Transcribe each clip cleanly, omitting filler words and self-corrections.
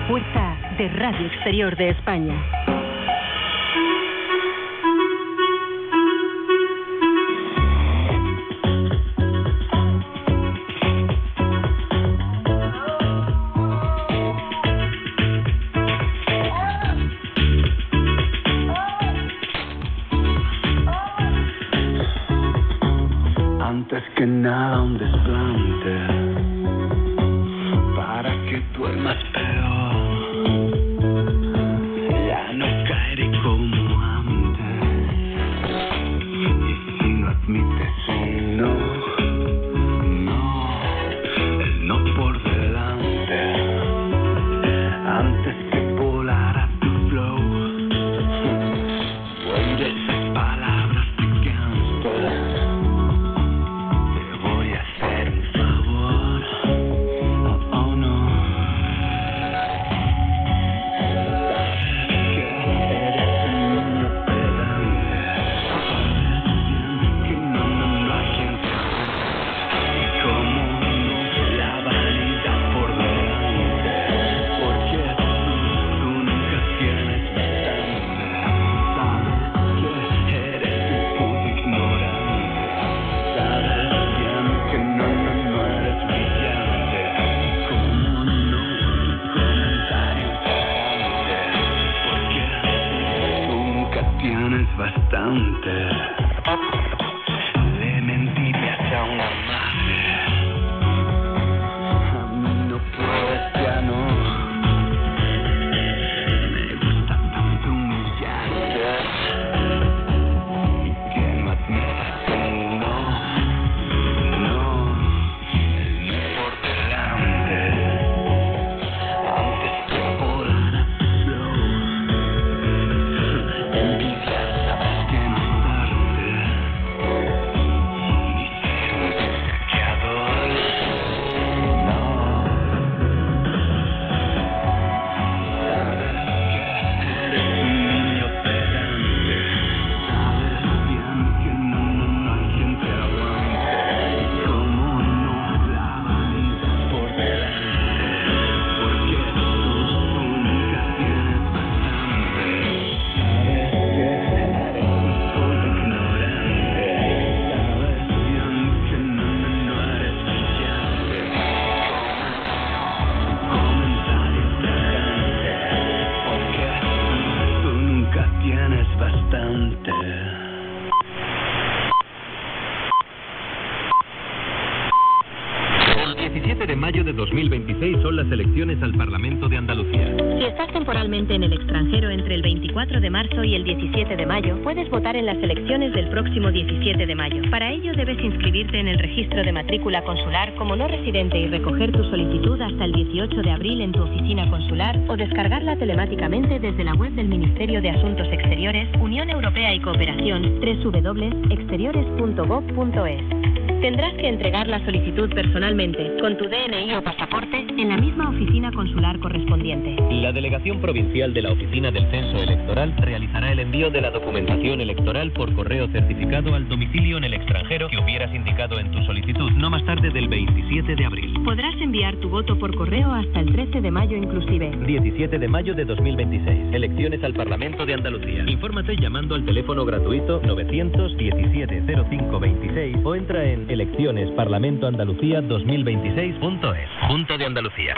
fuerza de Radio Exterior de España. Antes que nada un desplante para que duermas peor. Ya no caeré como antes y no admites un no, el no por delante. Antes que volar a tu flow, oír esas palabras de gangster. Le mentirías a una madre. A mí no puedes, ya no. Me gusta tanto humillarte y que no admitas un no, el no por delante. Antes que volar a tu flow, envidia, sabes que no. De mayo de 2026 son las elecciones al Parlamento de Andalucía. Si estás temporalmente en el extranjero entre el 24 de marzo y el 17 de mayo, puedes votar en las elecciones del próximo 17 de mayo. Para ello debes inscribirte en el registro de matrícula consular como no residente y recoger tu solicitud hasta el 18 de abril en tu oficina consular o descargarla telemáticamente desde la web del Ministerio de Asuntos Exteriores, Unión Europea y Cooperación, www.exteriores.gov.es. Tendrás que entregar la solicitud personalmente, con tu DNI o pasaporte, en la misma oficina consular correspondiente. La Delegación Provincial de la Oficina del Censo Electoral realizará el envío de la documentación electoral por correo certificado al domicilio en el extranjero que hubieras indicado en tu solicitud, no más tarde del 27 de abril. Podrás enviar tu voto por correo hasta el 13 de mayo inclusive. 17 de mayo de 2026. Elecciones al Parlamento de Andalucía. Infórmate llamando al teléfono gratuito 917 0526 o entra en eleccionesparlamentoandalucía2026.es. Junta de Andalucía.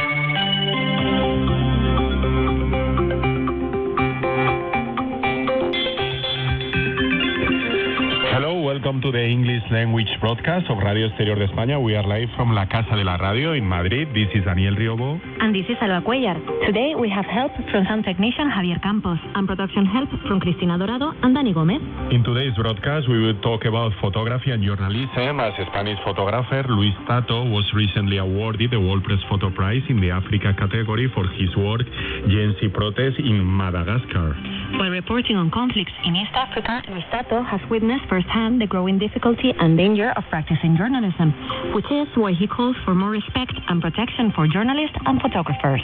Hello, welcome to the English language broadcast of Radio Exterior de España. We are live from La Casa de la Radio in Madrid. This is Daniel Riobo. And this is Alba Cuellar. Today we have help from sound technician Javier Campos and production help from Cristina Dorado and Dani Gómez. In today's broadcast, we will talk about photography and journalism. As a Spanish photographer, Luis Tato was recently awarded the World Press Photo Prize in the Africa category for his work Gen Z protests in Madagascar. While reporting on conflicts in East Africa, Luis Tato has witnessed firsthand the growing difficulty and danger of practicing journalism, which is why he calls for more respect and protection for journalists and photographers.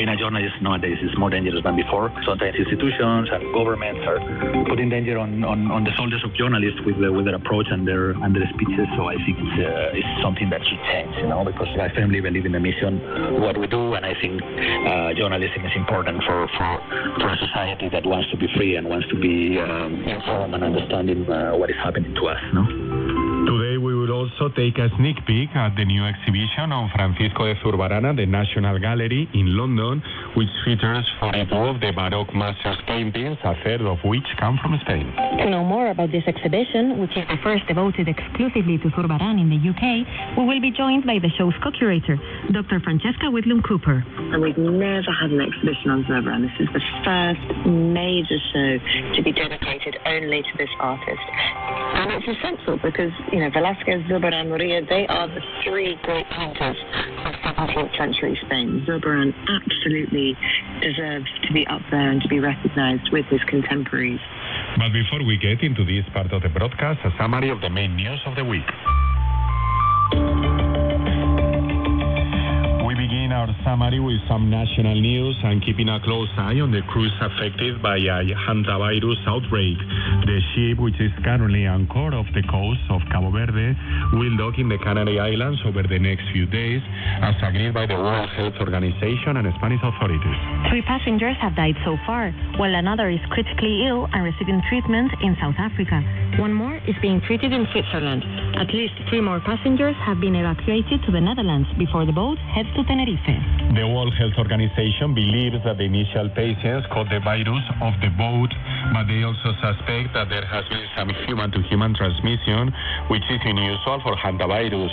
Being a journalist nowadays is more dangerous than before. Sometimes institutions and governments are putting danger on the shoulders of journalists with their approach and their speeches. So I think it's something that should change, because I firmly believe in the mission, what we do, and I think journalism is important for a society that wants to be free and wants to be informed and understanding what is happening to us. Today we will also take a sneak peek at the new exhibition on Francisco de Zurbarán at the National Gallery in London, which features 42 of the Baroque masters' paintings, a third of which come from Spain. To know more about this exhibition, which is the first devoted exclusively to Zurbarán in the UK, we will be joined by the show's co-curator, Dr. Francesca Whitlam-Cooper. And we've never had an exhibition on Zurbarán. This is the first major show to be dedicated only to this artist. And it's essential because, Velázquez, Zurbarán, Murillo, they are the three great painters of 17th century Spain. Zurbarán absolutely deserves to be up there and to be recognized with his contemporaries. But before we get into this part of the broadcast, a summary of the main news of the week. Our summary with some national news and keeping a close eye on the cruise affected by a hantavirus outbreak. The ship, which is currently anchored off the coast of Cabo Verde, will dock in the Canary Islands over the next few days, as agreed by the World Health Organization and Spanish authorities. 3 passengers have died so far, while another is critically ill and receiving treatment in South Africa. 1 more is being treated in Switzerland. At least 3 more passengers have been evacuated to the Netherlands before the boat heads to Tenerife. The World Health Organization believes that the initial patients caught the virus off the boat, but they also suspect that there has been some human-to-human transmission, which is unusual for hantavirus.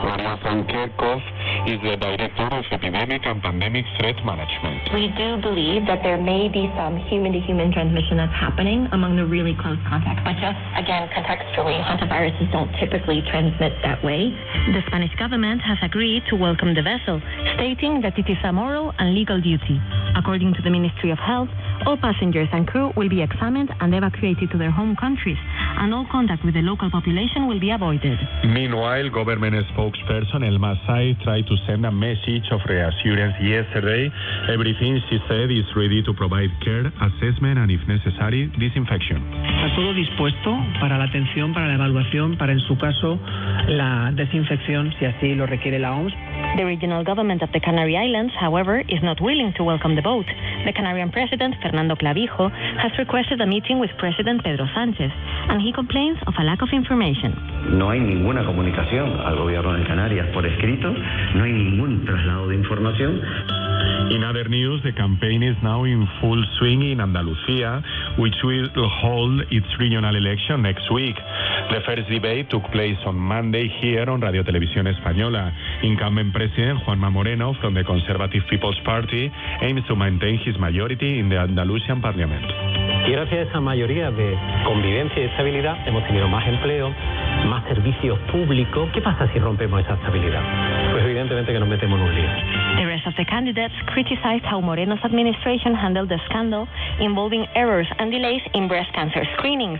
Maria van Kerkhoff is the Director of Epidemic and Pandemic Threat Management. We do believe that there may be some human-to-human transmission that's happening among the really close contacts. But just, again, contextually, hantaviruses don't typically transmit that way. The Spanish government has agreed to welcome the vessel, stating that it is a moral and legal duty. According to the Ministry of Health, all passengers and crew will be examined and evacuated to their home countries, and all contact with the local population will be avoided. Meanwhile, government spokesperson Elma Said tried to send a message of reassurance yesterday. Everything, she said, is ready to provide care, assessment, and if necessary, disinfection. Está todo dispuesto para la atención, para la evaluación, para en su caso la desinfección, si así lo requiere la OMS. The regional government of the Canary Islands, however, is not willing to welcome the boat. The Canarian president, Fernando Clavijo, has requested a meeting with President Pedro Sánchez, and he complains of a lack of information. No hay ninguna comunicación al gobierno de Canarias por escrito, no hay ningún traslado de información. In other news, the campaign is now in full swing in Andalucía, which will hold its regional election next week. The first debate took place on Monday here on Radio Televisión Española. Incumbent President Juanma Moreno from the Conservative People's Party aims to maintain his majority in the Andalusian Parliament. Y gracias a esa mayoría de convivencia y estabilidad hemos tenido más empleo, más servicios públicos. ¿Qué pasa si rompemos esa estabilidad? Pues evidentemente que nos metemos en un lío. The rest of the candidates criticized how Moreno's administration handled the scandal involving errors and delays in breast cancer screenings.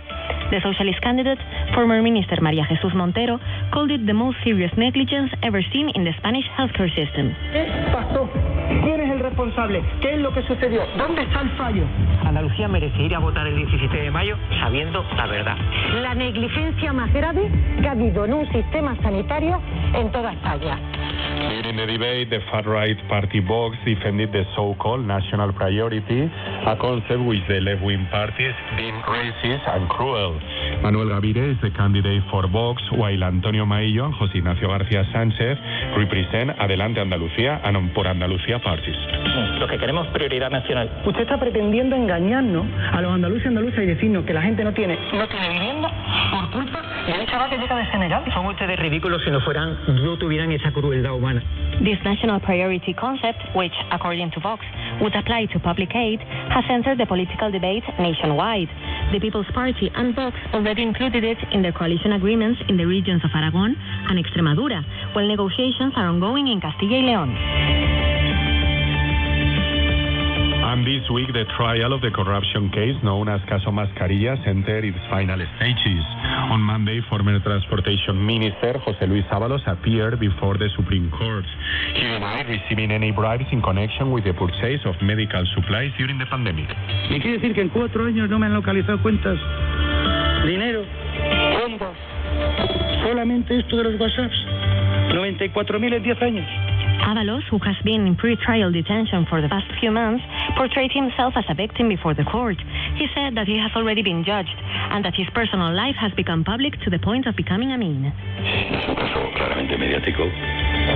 The socialist candidate, former Minister María Jesús Montero, called it the most serious negligence ever seen in the Spanish healthcare system. ¿Qué pasó? ¿Quién es el responsable? ¿Qué es lo que sucedió? ¿Dónde está el fallo? Andalucía merece ir a votar el 17 de mayo sabiendo la verdad. La negligencia más grave que ha habido en un sistema sanitario en toda España. During the debate, the far-right party Vox defended the so-called national priority, a concept which the left-wing parties deem racist and cruel. Manuel Gaviria is the candidate for Vox, while Antonio Maillo and José Ignacio García Sánchez represent Adelante Andalucía and Por Andalucía parties. Lo que queremos prioridad nacional. Usted está pretendiendo engañarnos a los andaluces y andaluzas y decirnos que la gente no tiene vivienda por culpa de un chaval que llega de Senegal. Son ustedes ridículos si no tuvieran esa crueldad humana. This national priority concept, which, according to Vox, would apply to public aid, has entered the political debate nationwide. The People's Party and Vox already included it in their coalition agreements in the regions of Aragón and Extremadura, while negotiations are ongoing in Castilla y León. And this week, the trial of the corruption case known as Caso Mascarillas entered its final stages. On Monday, former Transportation Minister José Luis Ábalos appeared before the Supreme Court. He denied receiving any bribes in connection with the purchase of medical supplies during the pandemic. ¿Y quiere decir que en 4 años no me han localizado cuentas? ¿Dinero? ¿Cuentas? ¿Solamente esto de los WhatsApps? 94.000 en 10 años. Ábalos, who has been in pre-trial detention for the past few months, portrayed himself as a victim before the court. He said that he has already been judged and that his personal life has become public to the point of becoming a meme. Es un caso claramente mediático,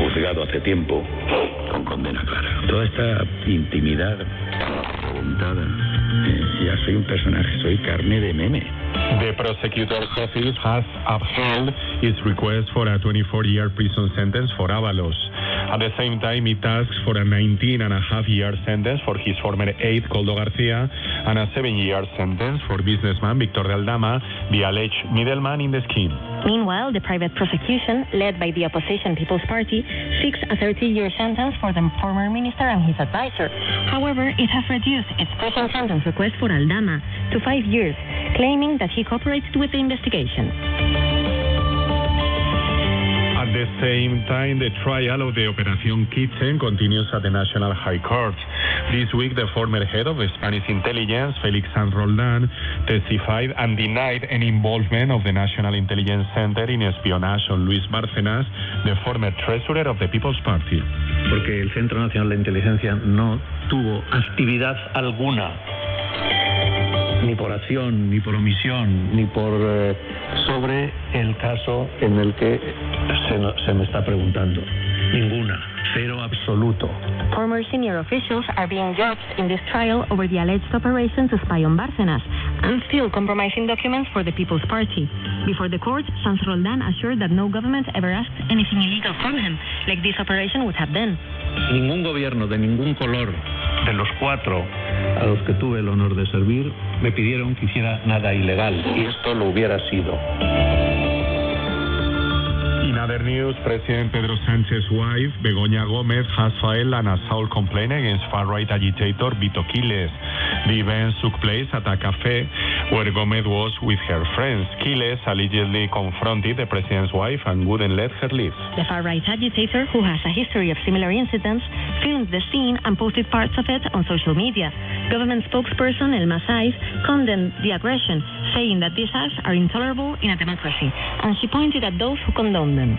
juzgado hace tiempo, con condena clara. Toda esta intimidad preguntada, ya soy un personaje, soy carne de meme. The prosecutor's office has upheld its request for a 24-year prison sentence for Ábalos. At the same time, it asks for a 19.5-year sentence for his former aide, Koldo García, and a 7-year sentence for businessman Víctor de Aldama, the alleged middleman in the scheme. Meanwhile, the private prosecution, led by the opposition People's Party, seeks a 30-year sentence for the former minister and his advisor. However, it has reduced its prison sentence request for Aldama to 5 years, claiming that he cooperated with the investigation. At the same time, the trial of the Operación Kitchen continues at the National High Court. This week, the former head of Spanish intelligence, Félix Sanz Roldán, testified and denied any involvement of the National Intelligence Center in espionage on Luis Bárcenas, the former treasurer of the People's Party. Porque el Centro Nacional de Inteligencia no tuvo actividad alguna, ni por acción, ni por omisión, ni por sobre el caso en el que se me está preguntando. Ninguna. Cero absoluto. Former senior officials are being judged in this trial over the alleged operation to spy on Bárcenas and still compromising documents for the People's Party. Before the court, Sanz Roldán assured that no government ever asked anything illegal from him, like this operation would have done. Ningún gobierno de ningún color, de los 4 a los que tuve el honor de servir, me pidieron que hiciera nada ilegal, y esto lo hubiera sido. In other news, President Pedro Sánchez's wife, Begoña Gómez, has filed an assault complaint against far-right agitator Vito Quiles. The events took place at a cafe where Gómez was with her friends. Quiles allegedly confronted the president's wife and wouldn't let her leave. The far-right agitator, who has a history of similar incidents, filmed the scene and posted parts of it on social media. Government spokesperson Elma Saiz condemned the aggression, saying that these acts are intolerable in a democracy, and she pointed at those who condone them.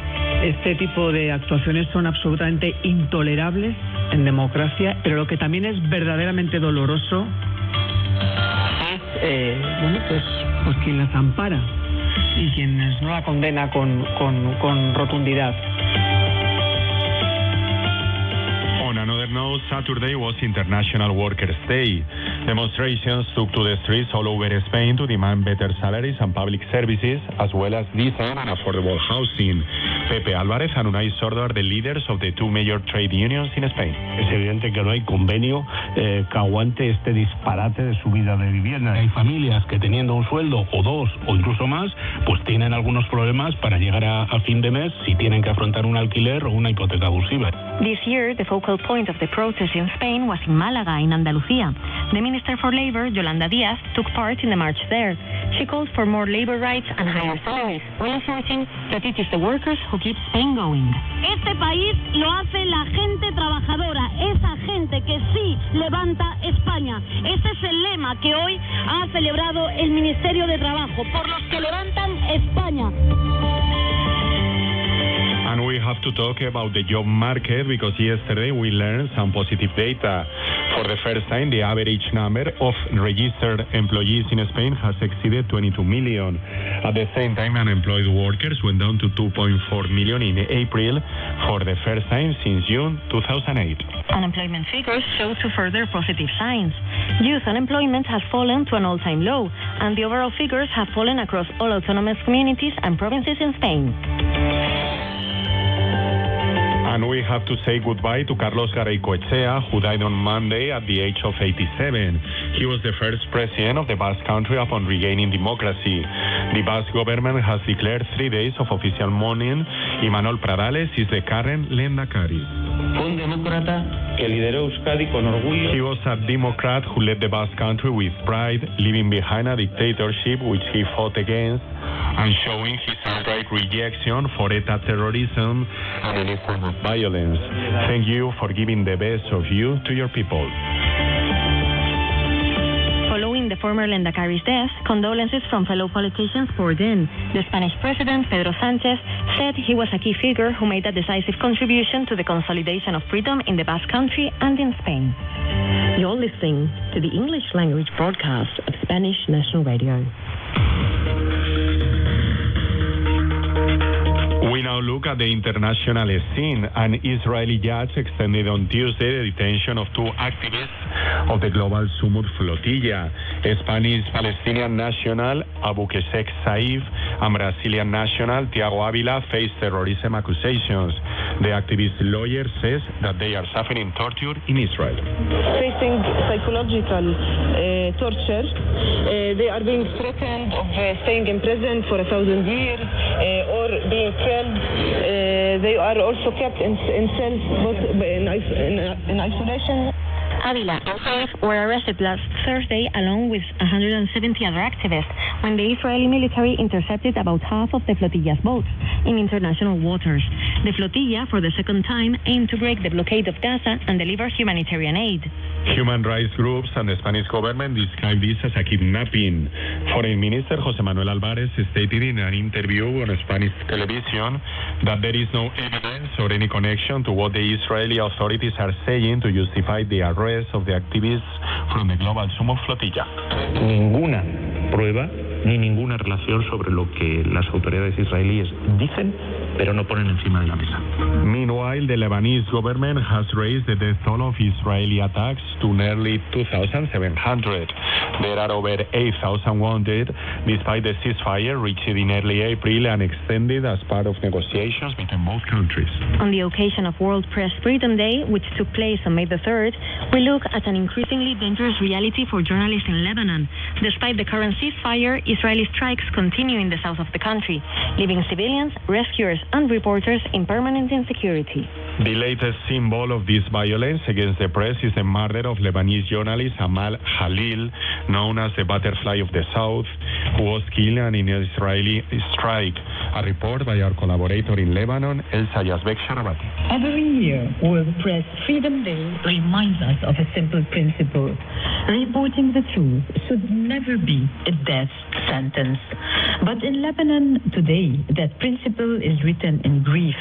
Este tipo de actuaciones son absolutamente intolerables en democracia, pero lo que también es verdaderamente doloroso es pues quien las ampara y quienes no la condena con rotundidad. On another note, Saturday was International Workers' Day. Demonstrations took to the streets all over Spain to demand better salaries and public services, as well as decent and affordable housing. Pepe Álvarez and Unai Sordo are the leaders of the 2 major trade unions in Spain. Es evidente que no hay convenio que aguante este disparate de subida de vivienda. Hay familias que teniendo un sueldo o 2 o incluso más, pues tienen algunos problemas para llegar a fin de mes si tienen que afrontar un alquiler o una hipoteca abusiva. This year, the focal point of the protest in Spain was in Málaga, in Andalucía. The Minister for Labor, Yolanda Díaz, took part in the march there. She called for more labor rights and higher salaries, reinforcing that it is the workers who keep Spain going. Este país lo hace la gente trabajadora, esa gente que sí levanta España. Ese es el lema que hoy ha celebrado el Ministerio de Trabajo, por los que levantan España. And we have to talk about the job market because yesterday we learned some positive data. For the first time, the average number of registered employees in Spain has exceeded 22 million. At the same time, unemployed workers went down to 2.4 million in April for the first time since June 2008. Unemployment figures show 2 further positive signs. Youth unemployment has fallen to an all-time low, and the overall figures have fallen across all autonomous communities and provinces in Spain. And we have to say goodbye to Carlos Garaycoechea, who died on Monday at the age of 87. He was the first president of the Basque Country upon regaining democracy. The Basque government has declared 3 days of official mourning. Imanol Pradales is the current lehendakari. Fue un demócrata que lideró Euskadi con orgullo. He was a Democrat who led the Basque Country with pride, leaving behind a dictatorship which he fought against, and showing his outright rejection for ETA terrorism and any form of violence. Thank you for giving the best of you to your people. Following the former Lendakari's death, condolences from fellow politicians poured in. The Spanish president, Pedro Sánchez, said he was a key figure who made a decisive contribution to the consolidation of freedom in the Basque Country and in Spain. You're listening to the English language broadcast of Spanish National Radio. We now look at the international scene. An Israeli judge extended on Tuesday the detention of two activists of the global Sumud flotilla, Spanish-Palestinian national Abu Kesek Saif and Brazilian national Tiago Avila face terrorism accusations. The activist lawyer says that they are suffering torture in Israel. Facing psychological torture, they are being threatened of staying in prison for 1,000 years or being killed. They are also kept in cells, both in isolation. Avila and Saif were arrested last Thursday along with 170 other activists when the Israeli military intercepted about half of the flotilla's boats in international waters. The flotilla, for the second time, aimed to break the blockade of Gaza and deliver humanitarian aid. Human rights groups and the Spanish government describe this as a kidnapping. Foreign Minister José Manuel Álvarez stated in an interview on Spanish television that there is no evidence or any connection to what the Israeli authorities are saying to justify the arrest of the activists from the global Sumud flotilla. Ninguna prueba ni ninguna relación sobre lo que las autoridades israelíes dicen, pero no ponen encima de la mesa. Meanwhile, the Lebanese government has raised the death toll of Israeli attacks to nearly 2,700. There are over 8,000 wounded, despite the ceasefire reached in early April and extended as part of negotiations between both countries. On the occasion of World Press Freedom Day, which took place on May the 3rd, we look at an increasingly dangerous reality for journalists in Lebanon. Despite the current ceasefire, Israeli strikes continue in the south of the country, leaving civilians, rescuers, and reporters in permanent insecurity. The latest symbol of this violence against the press is the murder of Lebanese journalist Amal Khalil, known as the Butterfly of the South, who was killed in an Israeli strike. A report by our collaborator in Lebanon, Elsa Yazbek Sharabati. Every year, World Press Freedom Day reminds us of a simple principle. Reporting the truth should never be a death sentence. But in Lebanon today, that principle is written in grief,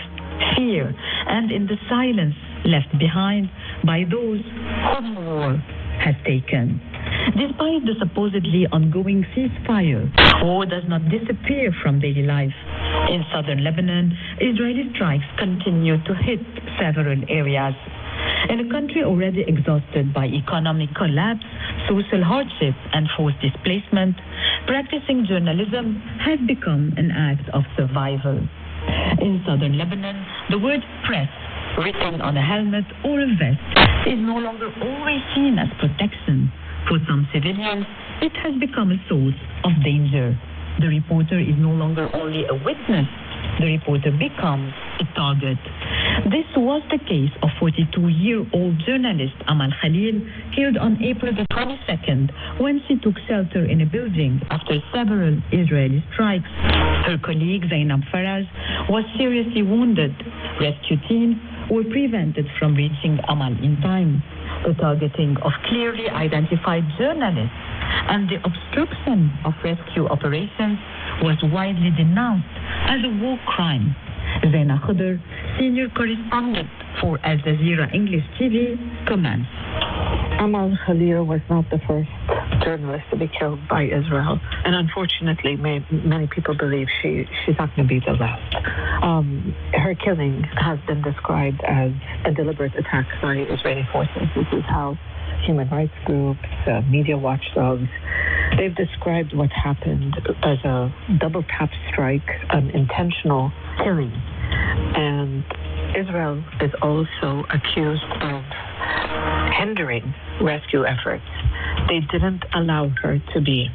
fear, and in the silence left behind by those whom war has taken. Despite the supposedly ongoing ceasefire, war does not disappear from daily life. In southern Lebanon, Israeli strikes continue to hit several areas. In a country already exhausted by economic collapse, social hardship, and forced displacement, practicing journalism has become an act of survival. In southern Lebanon, the word press, written on a helmet or a vest, is no longer always seen as protection. For some civilians, it has become a source of danger. The reporter is no longer only a witness, the reporter becomes a target. This was the case of 42-year-old journalist Amal Khalil, killed on April the 22nd when she took shelter in a building after several Israeli strikes. Her colleague Zainab Faraz was seriously wounded. Rescue teams were prevented from reaching Amal in time. The targeting of clearly identified journalists and the obstruction of rescue operations was widely denounced as a war crime. Zaina Khudr, senior correspondent for Al Jazeera English TV, comments. Amal Khalil was not the first journalist to be killed by Israel, and unfortunately, many people believe she's not going to be the last. Her killing has been described as a deliberate attack by Israeli forces. This is how human rights groups, media watchdogs, they've described what happened as a double tap strike, an intentional killing. And Israel is also accused of hindering rescue efforts. They didn't allow her to be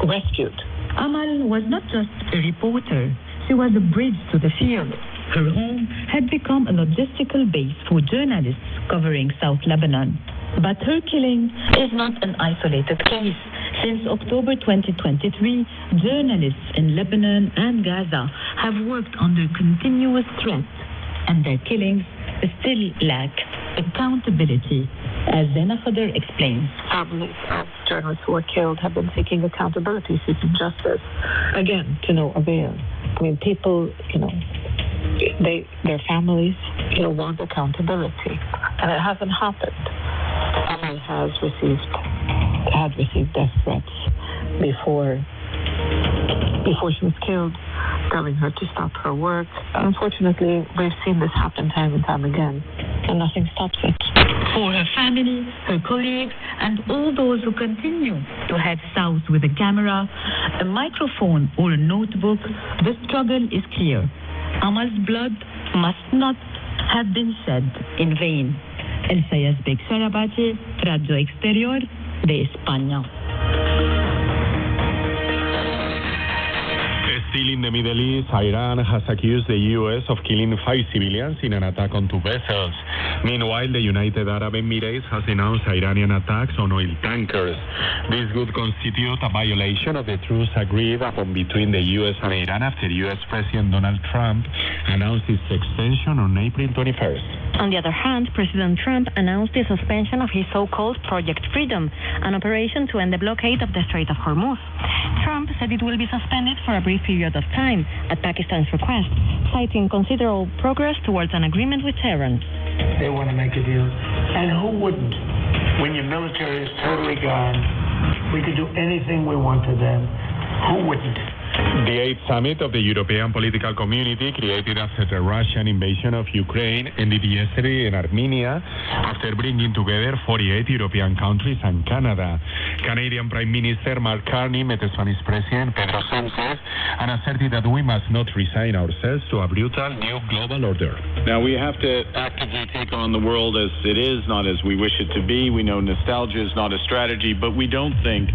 rescued. Amal was not just a reporter. She was a bridge to the field. Her home had become a logistical base for journalists covering South Lebanon. But her killing is not an isolated case. Since October 2023, journalists in Lebanon and Gaza have worked under continuous threat, and their killings still lack accountability, as Zena Khader explains. Families of journalists who were killed have been seeking accountability, seeking justice, again, to no avail. I mean, people, their families, want accountability, and it hasn't happened. Amal had received death threats before she was killed, telling her to stop her work. Unfortunately, we've seen this happen time and time again, and nothing stops it. For her family, her colleagues, and all those who continue to head south with a camera, a microphone, or a notebook, the struggle is clear. Amal's blood must not have been shed in vain. Elsa Yazbek Sarabati, Radio Exterior de España. Still in the Middle East, Iran has accused the U.S. of killing 5 civilians in an attack on 2 vessels. Meanwhile, the United Arab Emirates has denounced Iranian attacks on oil tankers. This would constitute a violation of the truce agreed upon between the U.S. and Iran after U.S. President Donald Trump announced its extension on April 21st. On the other hand, President Trump announced the suspension of his so-called Project Freedom, an operation to end the blockade of the Strait of Hormuz. Trump said it will be suspended for a brief period of time at Pakistan's request, citing considerable progress towards an agreement with Tehran. They want to make a deal. And who wouldn't? When your military is totally gone, we could do anything we want to them. Who wouldn't? The 8th summit of the European political community, created after the Russian invasion of Ukraine, ended yesterday in Armenia after bringing together 48 European countries and Canada. Canadian Prime Minister Mark Carney met Spanish President Pedro Sánchez and asserted that we must not resign ourselves to a brutal new global order. Now, we have to actively take on the world as it is, not as we wish it to be. We know nostalgia is not a strategy, but we don't think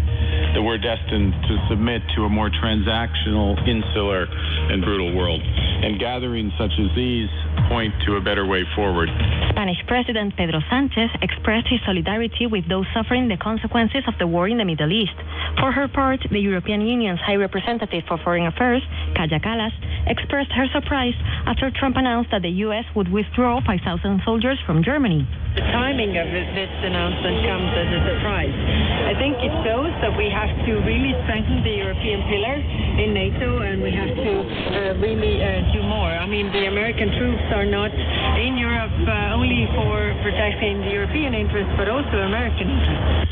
that we're destined to submit to a more transactional, insular, and brutal world. And gatherings such as these point to a better way forward. Spanish President Pedro Sánchez expressed his solidarity with those suffering the consequences of the war in the Middle East. For her part, the European Union's High Representative for Foreign Affairs, Kaja Kallas, expressed her surprise after Trump announced that the U.S. would withdraw 5,000 soldiers from Germany. The timing of this announcement comes as a surprise. I think it shows that we have to really strengthen the European pillar in NATO, and we have to really do more. I mean, the American troops are not in Europe only for protecting the European interests, but also American interests.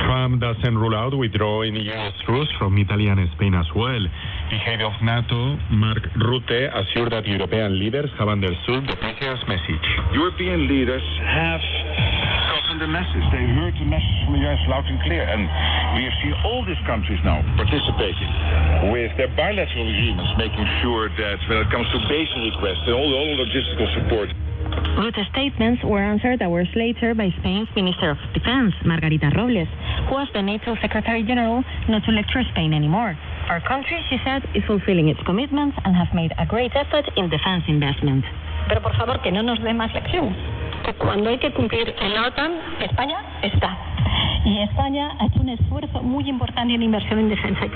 Trump doesn't rule out withdrawing U.S. troops from Italy and Spain as well. The head of NATO, Mark Rutte, assured that European leaders have understood the President's message. European leaders have gotten the message. They heard the message from the U.S. loud and clear. And we have seen all these countries now participating with their bilateral agreements, making sure that when it comes to basic requests and all the logistical support. Rutte's statements were answered hours later by Spain's Minister of Defense, Margarita Robles, who asked the NATO Secretary General not to lecture Spain anymore. Our country, she said, is fulfilling its commitments and has made a great effort in defense investment. Pero por favor, que no nos dé más lecciones. Que cuando hay que cumplir en la OTAN, España está. Y España ha hecho un esfuerzo muy importante en inversión en defensa.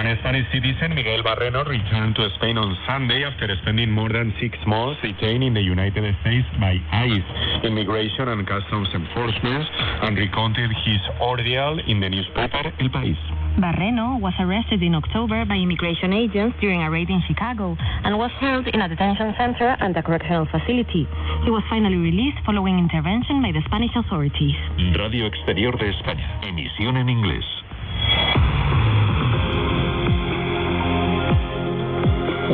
An Spanish citizen, Miguel Barreno, returned to Spain on Sunday after spending more than 6 months detained in the United States by ICE, Immigration and Customs Enforcement, and recounted his ordeal in the newspaper El País. Barreno was arrested in October by immigration agents during a raid in Chicago and was held in a detention center and a correctional facility. He was finally released following intervention by the Spanish authorities. Radio Exterior de España, emisión en inglés.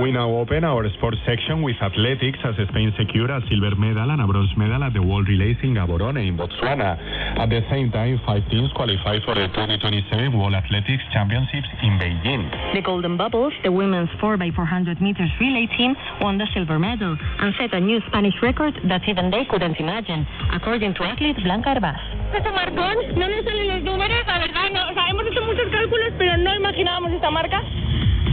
We now open our sports section with athletics as Spain secured a silver medal and a bronze medal at the World Relays in Gaborone in Botswana. At the same time, 5 teams qualified for the 2027 World Athletics Championships in Beijing. The Golden Bubbles, the women's 4x400 meters relay team, won the silver medal and set a new Spanish record that even they couldn't imagine, according to athlete Blanca Herbaz. Este marcón, no nos salen los números, la verdad, no, o sea, hemos hecho muchos cálculos, pero no imaginábamos esta marca.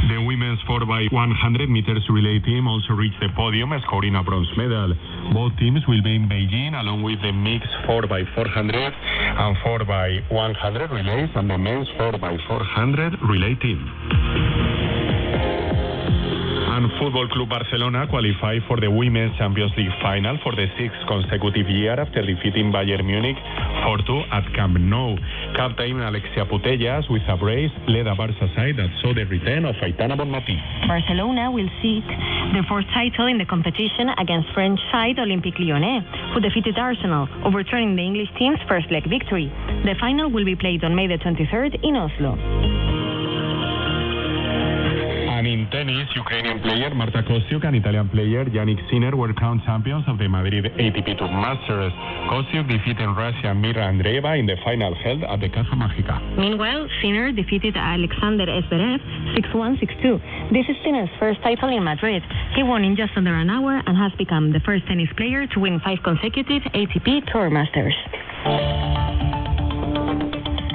The women's women's 4x100 meters relay team also reached the podium, scoring a bronze medal. Both teams will be in Beijing, along with the mixed 4x400 and 4x100 relays and the men's 4x400 relay team. And Football Club Barcelona qualified for the Women's Champions League final for the sixth consecutive year after defeating Bayern Munich 4-2 at Camp Nou. Captain Alexia Putellas, with a brace, led a Barça side that saw the return of Aitana Bonmatí. Barcelona will seek their fourth title in the competition against French side Olympique Lyonnais, who defeated Arsenal, overturning the English team's first leg victory. The final will be played on May the 23rd in Oslo. And in tennis, Ukrainian player Marta Kostyuk and Italian player Yannick Sinner were crowned champions of the Madrid ATP Tour Masters. Kostyuk defeated Russian Mira Andreeva in the final held at the Casa Mágica. Meanwhile, Sinner defeated Alexander Zverev 6-1, 6-2. This is Sinner's first title in Madrid. He won in just under an hour and has become the first tennis player to win 5 consecutive ATP Tour Masters.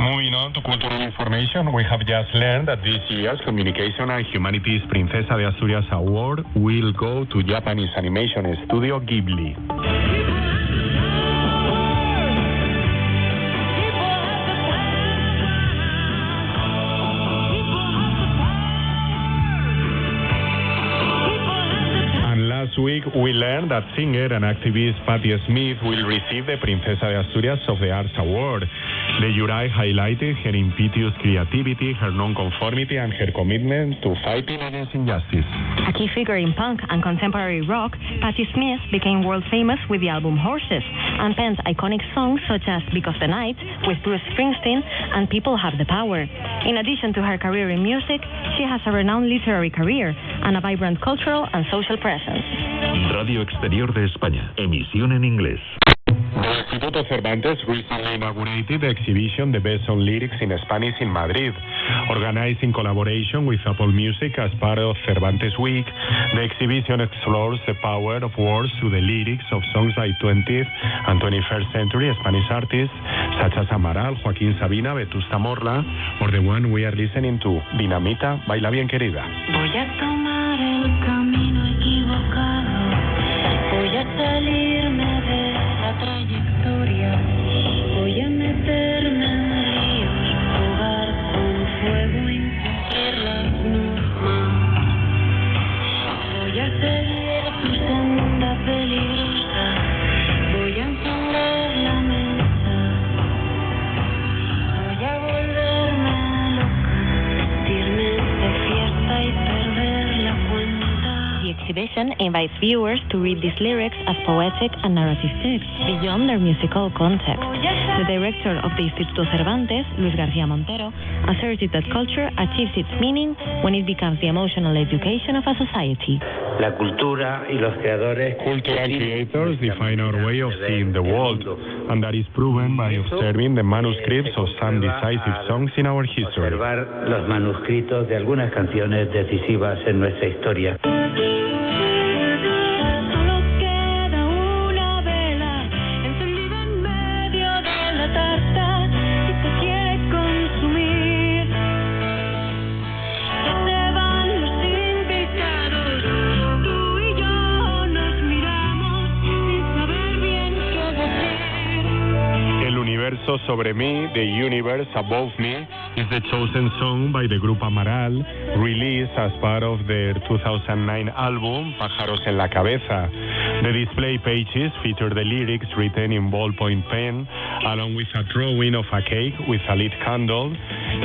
Moving on to cultural information, we have just learned that this year's Communication and Humanities Princesa de Asturias Award will go to Japanese animation studio Ghibli. Last week, we learned that singer and activist Patti Smith will receive the Princesa de Asturias of the Arts Award. The jury highlighted her impetuous creativity, her non-conformity, and her commitment to fighting against injustice. A key figure in punk and contemporary rock, Patti Smith became world famous with the album Horses and penned iconic songs such as Because the Night with Bruce Springsteen and People Have the Power. In addition to her career in music, she has a renowned literary career and a vibrant cultural and social presence. Radio Exterior de España, emisión en inglés. The Instituto Cervantes recently inaugurated the exhibition The Best on Lyrics in Spanish in Madrid. Organized in collaboration with Apple Music as part of Cervantes Week, the exhibition explores the power of words through the lyrics of songs by 20th and 21st century Spanish artists such as Amaral, Joaquín Sabina, Vetusta Morla, or the one we are listening to, Dinamita, Baila Bien Querida. Voy a tomar el camino equivocado, voy a salirme de la trayectoria, voy a meterme en ríos, jugar con fuego, incumplir las normas, voy a seguir tu senda peligrosa, voy a encender la mesa, voy a volverme loca, sentirme de fiesta y perder la cuenta. The exhibition invites viewers to read these lyrics as poetic and narrative texts beyond their musical context. The director of the Instituto Cervantes, Luis García Montero, asserted that culture achieves its meaning when it becomes the emotional education of a society. La cultura y los creadores. Cultural creators define our way of seeing the world, and that is proven by observing the manuscripts of some decisive songs in our history. Observar los manuscritos de algunas canciones decisivas en nuestra historia. Sobre mí, The Universe Above Me, is the chosen song by the group Amaral, released as part of their 2009 album, Pájaros en la Cabeza. The display pages feature the lyrics written in ballpoint pen, along with a drawing of a cake with a lit candle,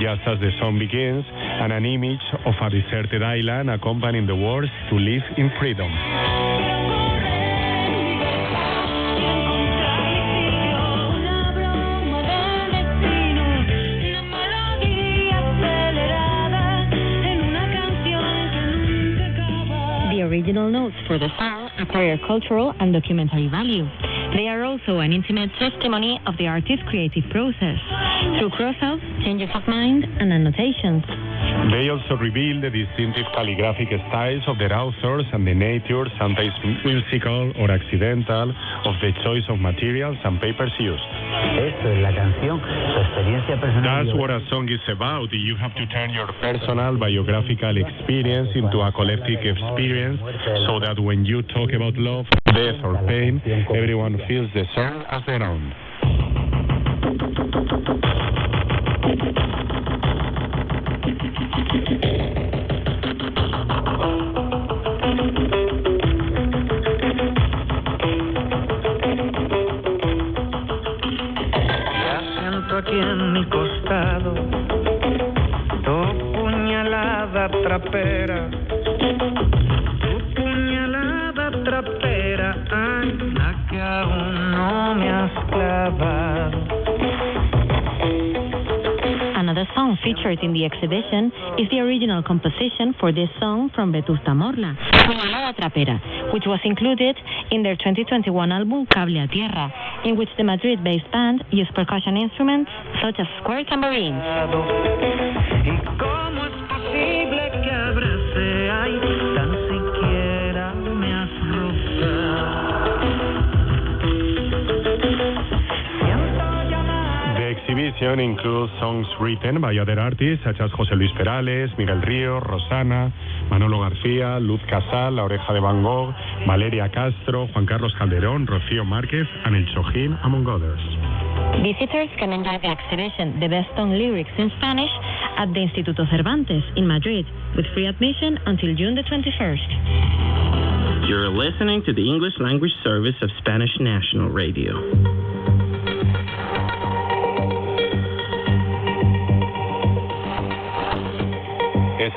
just as the song begins, and an image of a deserted island accompanying the words to live in freedom. Original notes for the song acquire cultural and documentary value. They are also an intimate testimony of the artist's creative process, through crossouts, changes of mind, and annotations. They also reveal the distinctive calligraphic styles of their authors and the nature, sometimes musical or accidental, of the choice of materials and papers used. Eso es la canción, su experiencia personal. That's what a song is about. You have to turn your personal biographical experience into a collective experience so that when you talk about love, death or pain, everyone feels the song as their own. Aquí en mi costado, tu puñalada trapera, ay, la que aún no me has clavado. Another song featured in the exhibition is the original composition for this song from Vetusta Morla, Puñalada Trapera, which was included in their 2021 album Cable a Tierra, in which the Madrid-based band used percussion instruments such as square tambourines. The exhibition includes songs written by other artists such as José Luis Perales, Miguel Ríos, Rosana, Manolo García, Luz Casal, La Oreja de Van Gogh, Valeria Castro, Juan Carlos Calderón, Rocío Márquez, and El Chojín, among others. Visitors can enjoy the exhibition The Best Song Lyrics in Spanish at the Instituto Cervantes in Madrid, with free admission until June the 21st. You're listening to the English Language Service of Spanish National Radio.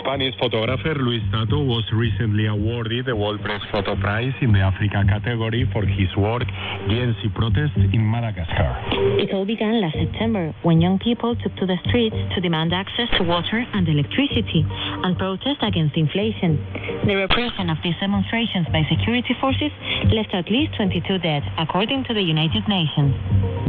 Spanish photographer Luis Tato was recently awarded the World Press Photo Prize in the Africa category for his work GNC protests in Madagascar. It all began last September when young people took to the streets to demand access to water and electricity and protest against inflation. The repression of these demonstrations by security forces left at least 22 dead, according to the United Nations.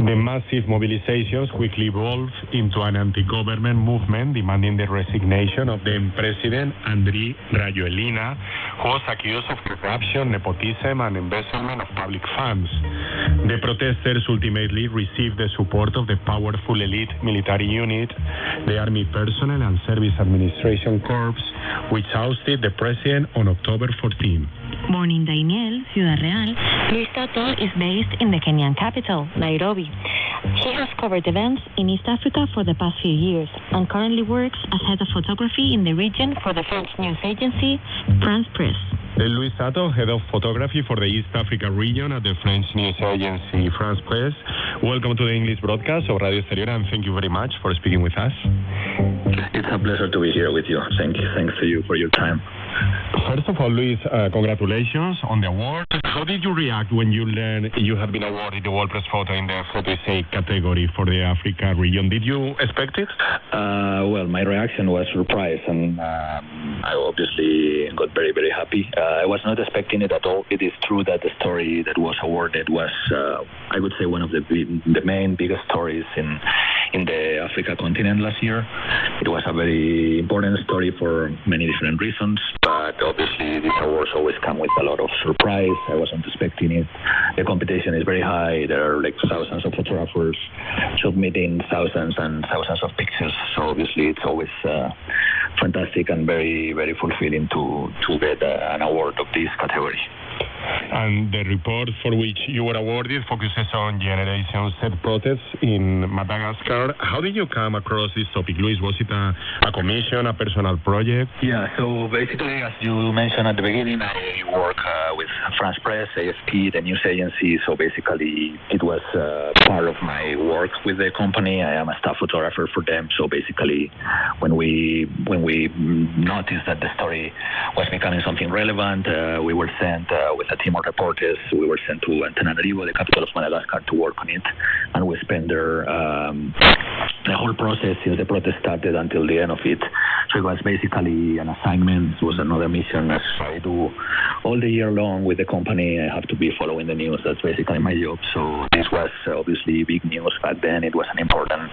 The massive mobilizations quickly evolved into an anti-government movement demanding the resignation of the President Andry Rajoelina, who was accused of corruption, nepotism, and embezzlement of public funds. The protesters ultimately received the support of the powerful elite military unit, the Army Personnel and Service Administration Corps, which ousted the president on October 14. Born in Daimiel, Ciudad Real, Luis Tato is based in the Kenyan capital, Nairobi. He has covered events in East Africa for the past few years and currently works as head of photography in the region for the French news agency France Press. Luis Tato, head of photography for the East Africa region at the French news agency France Press. Welcome to the English broadcast of Radio Exterior, and thank you very much for speaking with us. It's a pleasure to be here with you. Thanks to you for your time. First of all, Luis, congratulations on the award. How did you react when you learned you had been awarded the World Press Photo in the Photo Essay category for the Africa region? Did you expect it? Well, my reaction was surprise, and I obviously got very, very happy. I was not expecting it at all. It is true that the story that was awarded was, I would say, one of the main biggest stories in the Africa continent last year. It was a very important story for many different reasons, but obviously these awards always come with a lot of surprise. I wasn't expecting it. The competition is very high. There are like thousands of photographers submitting thousands and thousands of pictures. So obviously it's always fantastic and very, very fulfilling to get an award of this category. And the report for which you were awarded focuses on Generation Z protests in Madagascar. How did you come across this topic, Luis? Was it a commission, a personal project? Yeah, so basically, as you mentioned at the beginning, I work with France Press, AFP, the news agency. So basically, it was part of my work with the company. I am a staff photographer for them. So basically, when we noticed that the story was becoming something relevant, we were sent with a team of reporters. We were sent to Antananarivo, the capital of Madagascar, to work on it, and we spent there the whole process since the protest started until the end of it. So it was basically an assignment. It was another mission as I do all the year long with the company. I have to be following the news. That's basically my job. So this was obviously big news back then. It was an important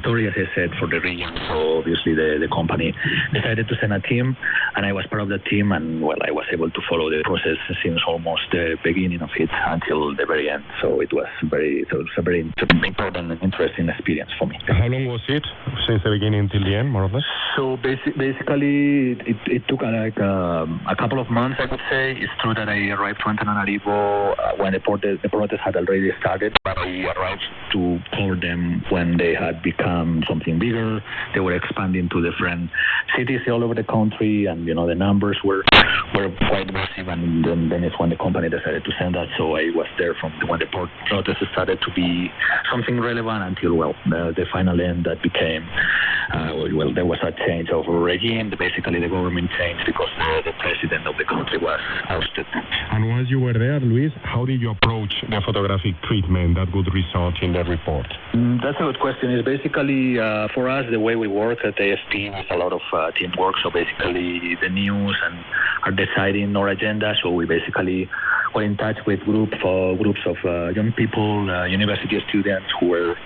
story, as I said, for the region. So obviously the company decided to send a team, and I was part of the team, and well, I was able to follow the process since almost the beginning of it until the very end. So it was a very important and interesting experience for me. How long was it since the beginning till the end, more or less? So basically, it took like a couple of months, I would say. It's true that I arrived to Antananarivo when the protest had already started, but I arrived to cover them when they had become something bigger. They were expanding to different cities all over the country, and the numbers were quite massive. And then it's when the company decided to send that. So I was there from when the protest started to be something relevant until the final end that became there was a change of regime. Basically, the government changed because the president of the country was ousted. And once you were there, Luis, how did you approach the photographic treatment that would result in the report? That's a good question. It's basically for us the way we work at AFP is a lot of teamwork. So basically, the news and are deciding our agenda. So we basically were in touch with groups of young people, university students who were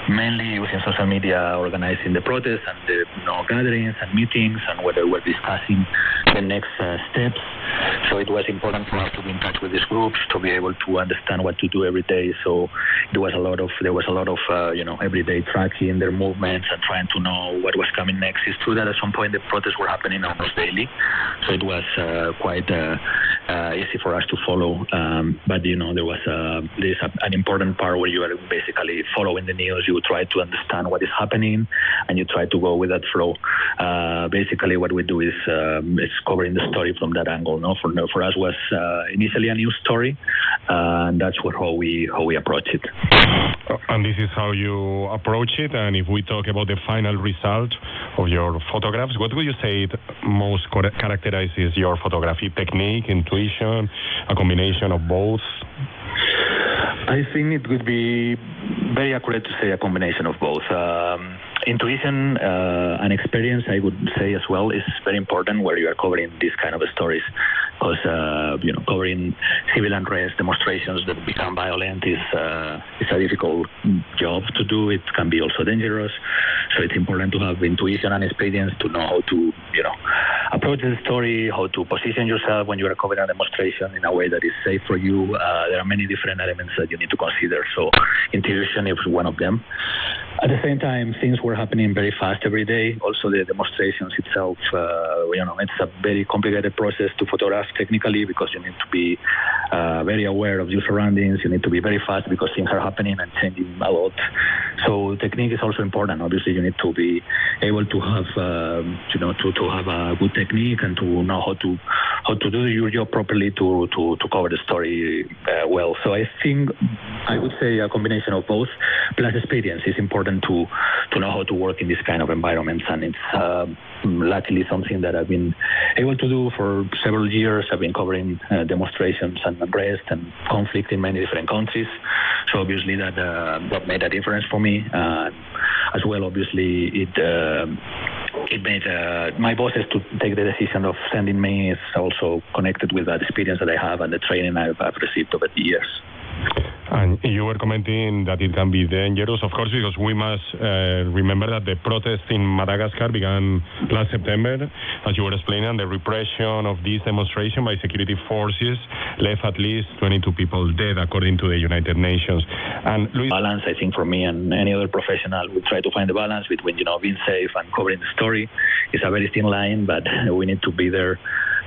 mainly using social media, organizing the protests and the gatherings and meetings, and whether we're discussing the next steps. So it was important for us to be in touch with these groups to be able to understand what to do every day. So there was a lot of everyday tracking their movements and trying to know what was coming next. It's true that at some point the protests were happening almost daily, so it was quite easy for us to follow. But there was an important part where you are basically following the news. You try to understand what is happening, and you try to go with that flow. Basically, what we do is covering the story from that angle. For us was initially a news story, and that's how we approach it. And this is how you approach it. And if we talk about the final result of your photographs, what would you say most characterizes your photography technique, intuition, a combination of both? I think it would be very accurate to say a combination of both. Intuition and experience, I would say as well, is very important where you are covering these kind of stories, because covering civil unrest, demonstrations that become violent is a difficult job to do. It can be also dangerous, so it's important to have intuition and experience to know how to approach the story, how to position yourself when you are covering a demonstration in a way that is safe for you. There are many different elements that you need to consider, so intuition is one of them. At the same time, things were happening very fast every day. Also, the demonstrations itself, it's a very complicated process to photograph technically, because you need to be very aware of your surroundings. You need to be very fast because things are happening and changing a lot. So technique is also important. Obviously, you need to be able to have, to have a good technique and to know how to do your job properly to cover the story well. So I think I would say a combination of both, plus experience is important to know how to work in this kind of environments, and it's luckily something that I've been able to do for several years. I've been covering demonstrations and unrest and conflict in many different countries, so obviously that made a difference for me. As well, obviously it made my bosses to take the decision of sending me is also connected with that experience that I have and the training I've received over the years. And you were commenting that it can be dangerous, of course, because we must remember that the protests in Madagascar began last September, as you were explaining, and the repression of this demonstration by security forces left at least 22 people dead, according to the United Nations. And Luis, balance, I think, for me and any other professional, we try to find the balance between being safe and covering the story. It's a very thin line, but we need to be there.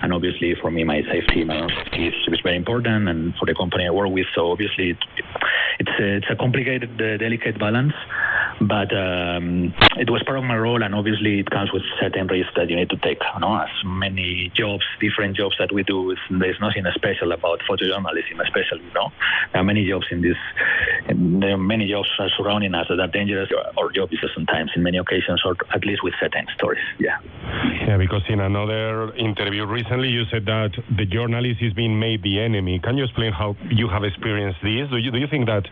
And obviously, for me, my own safety is very important, and for the company I work with. So obviously, it's a complicated, delicate balance, but it was part of my role, and obviously, it comes with certain risks that you need to take. As many jobs, different jobs that we do, there's nothing special about photojournalism, especially. There are many jobs in there are many jobs surrounding us that are dangerous. Our job is sometimes, in many occasions, or at least with certain stories. Yeah, because in another interview recently you said that the journalist is being made the enemy. Can you explain how you have experienced this? Do you think that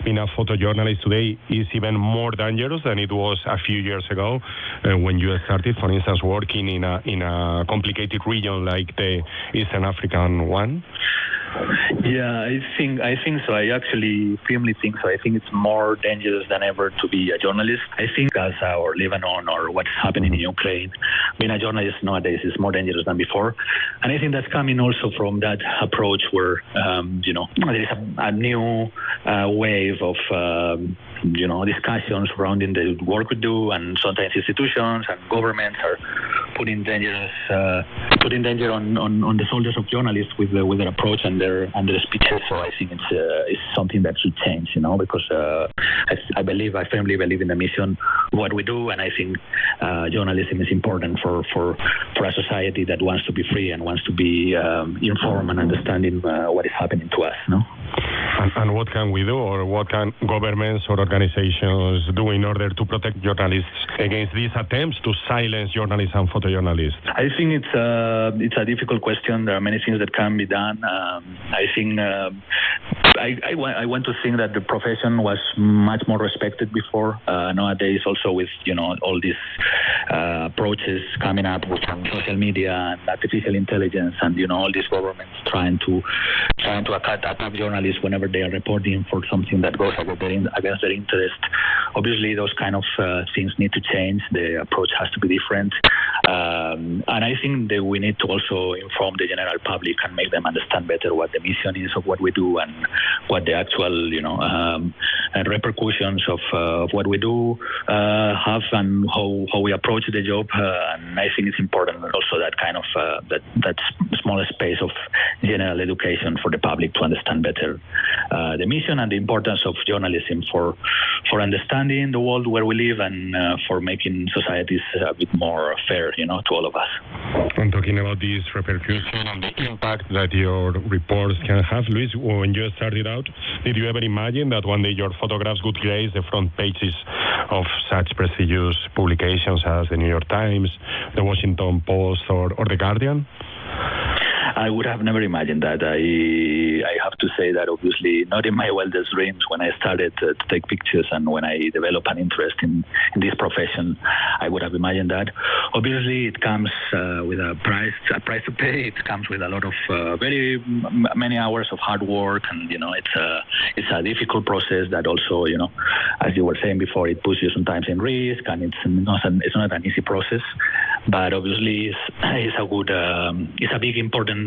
being a photojournalist today is even more dangerous than it was a few years ago when you started, for instance, working in a complicated region like the Eastern African one? Yeah, I think so. I actually firmly think so. I think it's more dangerous than ever to be a journalist. I think Gaza or Lebanon or what's happening in Ukraine, being a journalist nowadays is more dangerous than before. And I think that's coming also from that approach where, there is a new wave of, discussions surrounding the work we do, and sometimes institutions and governments are putting danger on the shoulders of journalists with their approach and their speeches. So I think it's something that should change, because I firmly believe in the mission of what we do, and I think journalism is important for a society that wants to be free and wants to be informed and understanding what is happening to us. And what can we do, or what can governments or organizations do in order to protect journalists against these attempts to silence journalists and photojournalists? I think it's a difficult question. There are many things that can be done. I think I want to think that the profession was much more respected before. Nowadays, also with all these approaches coming up with social media and artificial intelligence, and all these governments trying to attack journalists whenever they are reporting for something that goes against their interest. Obviously, those kind of things need to change. The approach has to be different. And I think that we need to also inform the general public and make them understand better what the mission is of what we do and what the actual, repercussions of what we do have, and how we approach the job. And I think it's important also that kind of that smaller space of general education for the public to understand better the mission and the importance of journalism for understanding the world where we live, and for making societies a bit more fair, to all of us. I'm talking about this repercussion and the impact that your reports can have. Luis, when you started out, did you ever imagine that one day your photographs would grace the front pages of such prestigious publications as the New York Times, the Washington Post, or The Guardian? I would have never imagined that. I have to say that obviously not in my wildest dreams when I started to take pictures and when I developed an interest in this profession, I would have imagined that. Obviously, it comes with a price to pay. It comes with a lot of very many hours of hard work, and it's a difficult process that also, as you were saying before, it puts you sometimes in risk, and it's not an easy process. But obviously, it's a big important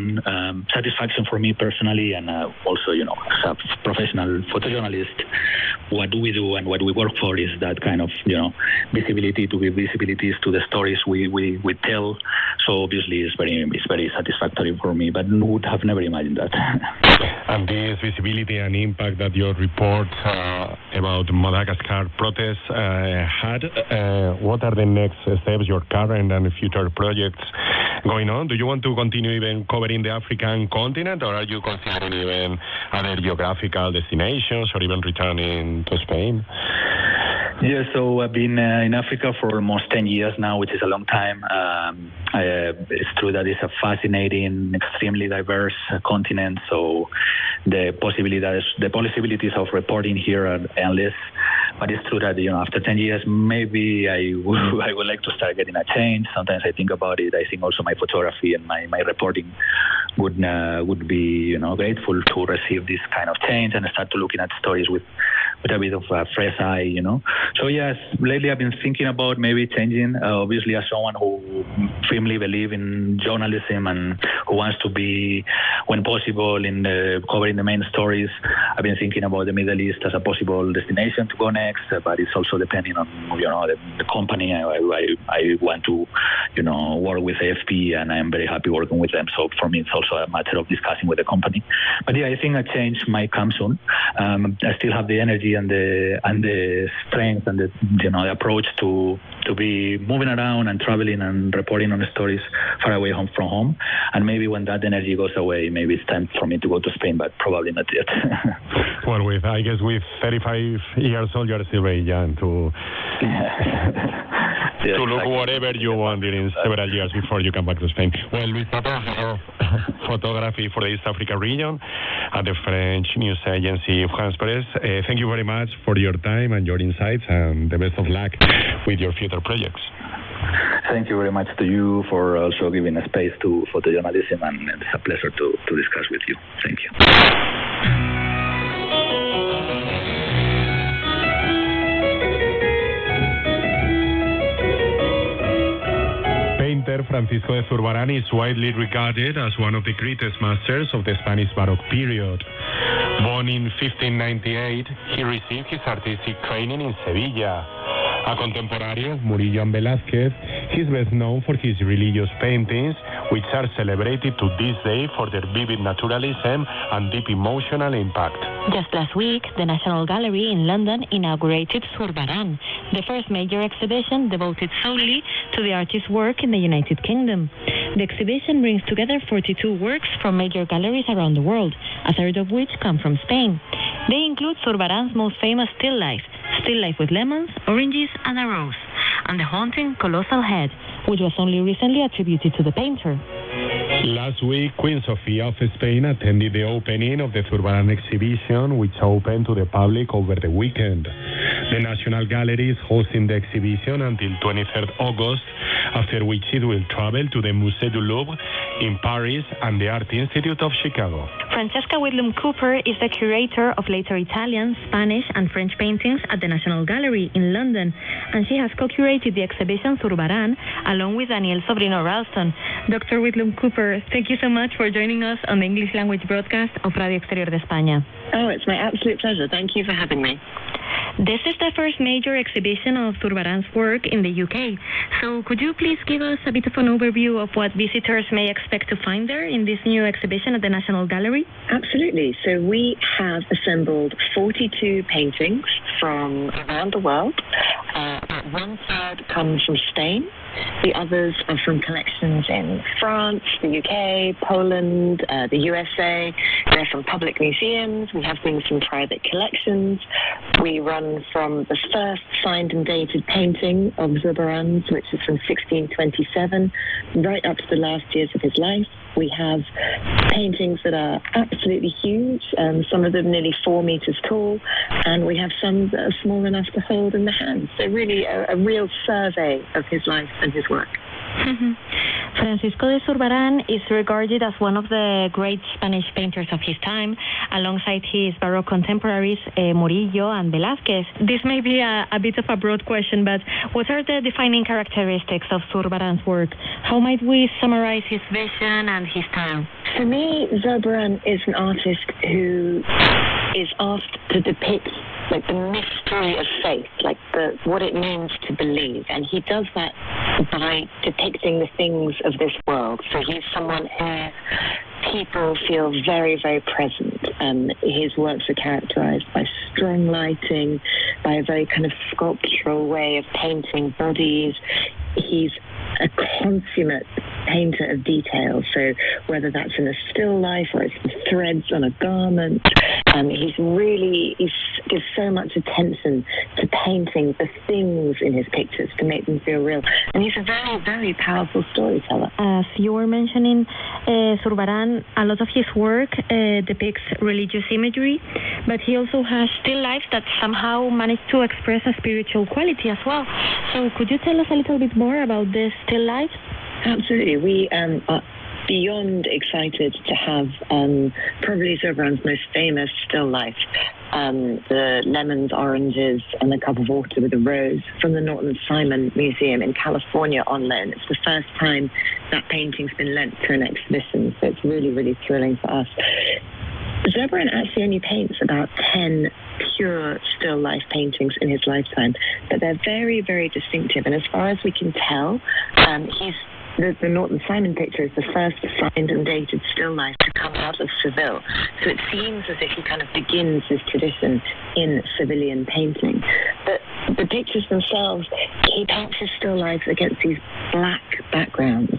satisfaction for me personally, and also, as a professional photojournalist, what we do and what we work for is that kind of, visibility, to give visibilities to the stories we tell. So obviously, it's very satisfactory for me, but would have never imagined that. And this visibility and impact that your report about Madagascar protests had, what are the next steps, your current and future projects going on? Do you want to continue even covering the African continent, or are you considering even other geographical destinations, or even returning to Spain? Yeah, so I've been in Africa for almost 10 years now, which is a long time. It's true that it's a fascinating, extremely diverse continent, so the possibilities of reporting here are endless. But it's true that, after 10 years, maybe I would like to start getting a change. Sometimes I think about it. I think also my photography and my reporting would be, grateful to receive this kind of change and start to looking at stories with a bit of a fresh eye, So yes, lately I've been thinking about maybe changing. Obviously, as someone who firmly believes in journalism and who wants to be, when possible, in covering the main stories, I've been thinking about the Middle East as a possible destination to go next. But it's also depending on the company. I want to work with AFP, and I'm very happy working with them. So for me, it's also a matter of discussing with the company. But yeah, I think a change might come soon. I still have the energy energy and the strength and the the approach to be moving around and traveling and reporting on stories far away from home. And maybe when that energy goes away, maybe it's time for me to go to Spain, but probably not yet. Well, I guess with 35 years old, you're still very young to look whatever you want during several years before you come back to Spain. Well, Luis Tato, photography for the East Africa region at the French news agency France Press. Thank you very much for your time and your insights, and the best of luck with your future projects. Thank you very much to you for also giving a space to photojournalism, and it's a pleasure to discuss with you. Thank you. Painter Francisco de Zurbarán is widely regarded as one of the greatest masters of the Spanish Baroque period. Born in 1598, he received his artistic training in Sevilla. A contemporary, Murillo and Velázquez, he is best known for his religious paintings, which are celebrated to this day for their vivid naturalism and deep emotional impact. Just last week, the National Gallery in London inaugurated Zurbarán, the first major exhibition devoted solely to the artist's work in the United Kingdom. The exhibition brings together 42 works from major galleries around the world, a third of which come from Spain. They include Zurbarán's most famous still life with lemons, oranges, and a rose, and the haunting colossal head, which was only recently attributed to the painter. Last week, Queen Sofia of Spain attended the opening of the Zurbarán exhibition, which opened to the public over the weekend. The National Gallery is hosting the exhibition until 23rd August, after which it will travel to the Musée du Louvre in Paris and the Art Institute of Chicago. Francesca Whitlam Cooper is the curator of later Italian, Spanish, and French paintings at the National Gallery in London, and she has co-curated the exhibition Zurbarán along with Daniel Sobrino Ralston. Dr. Whitlam Cooper, thank you so much for joining us on the English language broadcast of Radio Exterior de España. Oh, it's my absolute pleasure. Thank you for having me. This is the first major exhibition of Zurbarán's work in the UK. So could you please give us a bit of an overview of what visitors may expect to find there in this new exhibition at the National Gallery? Absolutely. So we have assembled 42 paintings from around the world. About one third comes from Spain. The others are from collections in France, the UK, Poland, the USA. They're from public museums. We have things from private collections. We run from the first signed and dated painting of Zurbarán's, which is from 1627, right up to the last years of his life. We have paintings that are absolutely huge, some of them nearly 4 meters tall, and we have some that are small enough to hold in the hand. So really a real survey of his life and his work. Francisco de Zurbarán is regarded as one of the great Spanish painters of his time, alongside his Baroque contemporaries Murillo and Velázquez. This may be a bit of a broad question, but what are the defining characteristics of Zurbarán's work? How might we summarize his vision and his style? For me, Zurbarán is an artist who is asked to depict like the mystery of faith, like what it means to believe, and he does that by depicting the things of this world. So he's someone who people feel very, very present. His works are characterized by strong lighting, by a very kind of sculptural way of painting bodies. He's a consummate painter of detail, so whether that's in a still life or it's the threads on a garment, he gives so much attention to painting the things in his pictures to make them feel real, and he's a very, very powerful storyteller. As you were mentioning, Zurbarán, a lot of his work depicts religious imagery, but he also has still life that somehow manage to express a spiritual quality as well. So could you tell us a little bit more about this still life? Absolutely. We are beyond excited to have probably Zurbarán's most famous still life, the lemons, oranges, and a cup of water with a rose from the Norton Simon Museum in California on loan. It's the first time that painting's been lent to an exhibition, so it's really, really thrilling for us. Zurbarán actually only paints about 10 pure still life paintings in his lifetime, but they're very, very distinctive, and as far as we can tell, he's the Norton Simon picture is the first signed and dated still life to come out of Seville. So it seems as if he kind of begins this tradition in civilian painting. But the pictures themselves, he paints his still lives against these black backgrounds.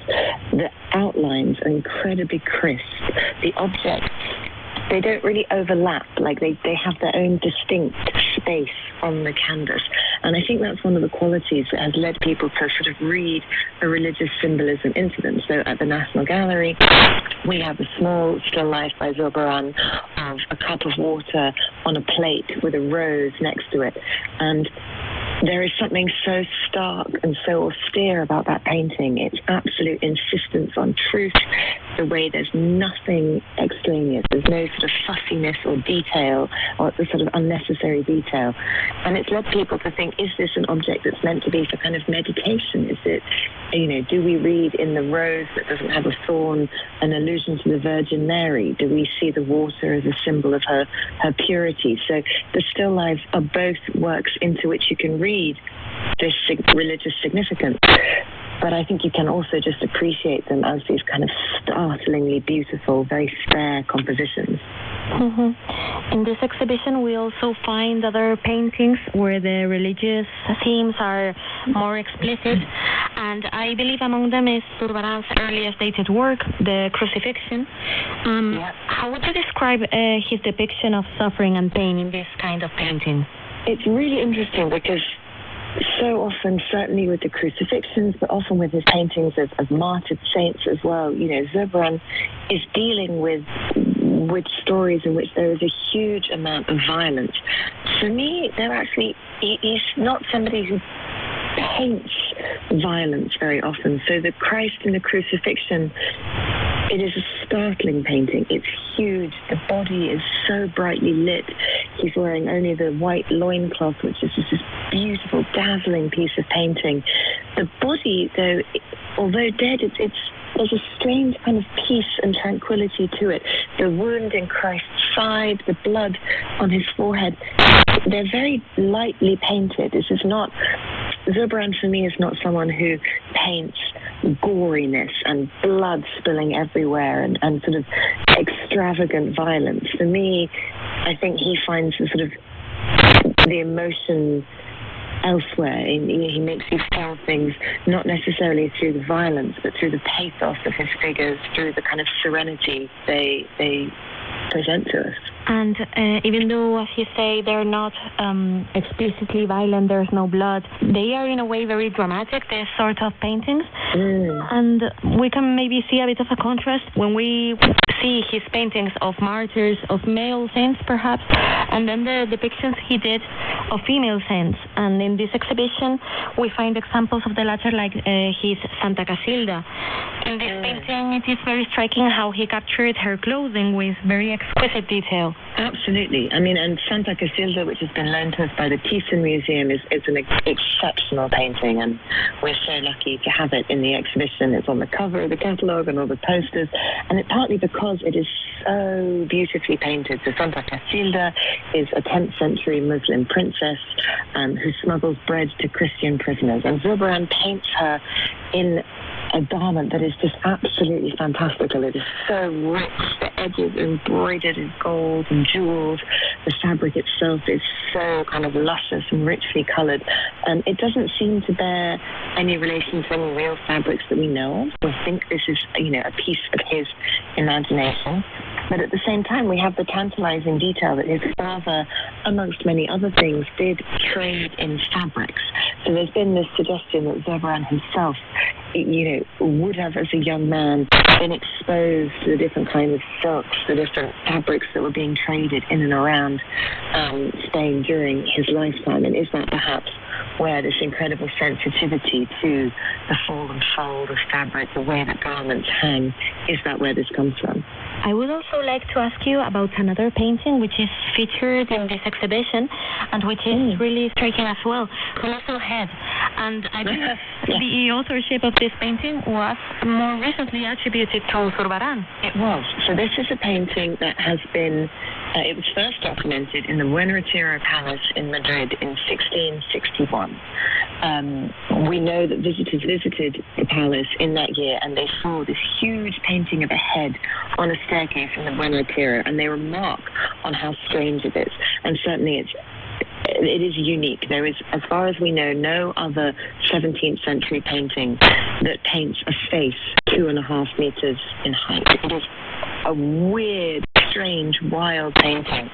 The outlines are incredibly crisp. The objects, they don't really overlap, like they have their own distinct space on the canvas. And I think that's one of the qualities that has led people to sort of read the religious symbolism into them. So at the National Gallery, we have a small still life by Zurbarán of a cup of water on a plate with a rose next to it. And there is something so stark and so austere about that painting. It's absolute insistence on truth, the way there's nothing extraneous. There's no sort of fussiness or detail or sort of unnecessary detail. And it's led people to think, is this an object that's meant to be for kind of meditation? Is it, do we read in the rose that doesn't have a thorn an allusion to the Virgin Mary? Do we see the water as a symbol of her purity? So the still lives are both works into which you can read this religious significance, but I think you can also just appreciate them as these kind of startlingly beautiful, very spare compositions. Mm-hmm. In this exhibition, we also find other paintings where the religious themes are more explicit, and I believe among them is Zurbarán's earliest dated work, The Crucifixion. How would you describe his depiction of suffering and pain in this kind of painting? It's really interesting because so often, certainly with the crucifixions, but often with his paintings of martyred saints as well, Zurbarán is dealing with stories in which there is a huge amount of violence. For me, he's not somebody who paints violence very often. So the Christ in the Crucifixion, it is a startling painting. It's huge. The body is so brightly lit. He's wearing only the white loincloth, which is just this beautiful, dazzling piece of painting. The body, though, although dead, there's a strange kind of peace and tranquility to it. The wound in Christ's side, the blood on his forehead, they're very lightly painted. This is not... Zurbarán, for me, is not someone who paints goriness and blood spilling everywhere and sort of extravagant violence. For me, I think he finds the emotion elsewhere. He makes you feel things not necessarily through the violence, but through the pathos of his figures, through the kind of serenity they present to us. And even though, as you say, they're not explicitly violent, there's no blood, they are in a way very dramatic, these sort of paintings. And we can maybe see a bit of a contrast when we see his paintings of martyrs, of male saints perhaps, and then the depictions he did of female saints. And in this exhibition, we find examples of the latter, like his Santa Casilda. In this painting, it is very striking how he captured her clothing with very exquisite detail. Absolutely. I mean, and Santa Casilda, which has been loaned to us by the Thyssen Museum, is an exceptional painting, and we're so lucky to have it in the exhibition. It's on the cover of the catalogue and all the posters, and it's partly because it is so beautifully painted. So Santa Casilda is a 10th century Muslim princess who smuggles bread to Christian prisoners, and Zurbarán paints her in a garment that is just absolutely fantastical. It is so rich. The edges are embroidered in gold and jewels. The fabric itself is so kind of luscious and richly coloured. It doesn't seem to bear any relation to any real fabrics that we know of. We think this is, a piece of his imagination. But at the same time, we have the tantalizing detail that his father, amongst many other things, did trade in fabrics. So there's been this suggestion that Zurbarán himself, would have, as a young man, been exposed to the different kinds of silks, the different fabrics that were being traded in and around Spain during his lifetime. And is that perhaps where this incredible sensitivity to the fall and fold of fabric, the way that garments hang, is that where this comes from? I would also like to ask you about another painting which is featured in this exhibition and which is really striking as well, Colossal Head. And I believe the authorship of this painting was more recently attributed to Zurbarán. It was. So this is a painting that has been, it was first documented in the Buen Retiro Palace in Madrid in 1661. we know that visitors visited the palace in that year and they saw this huge painting of a head on a staircase in the Buena Tierra, and they remark on how strange it is. And certainly it is unique. There is, as far as we know, no other 17th century painting that paints a face 2.5 meters in height. It is a weird, strange, wild painting.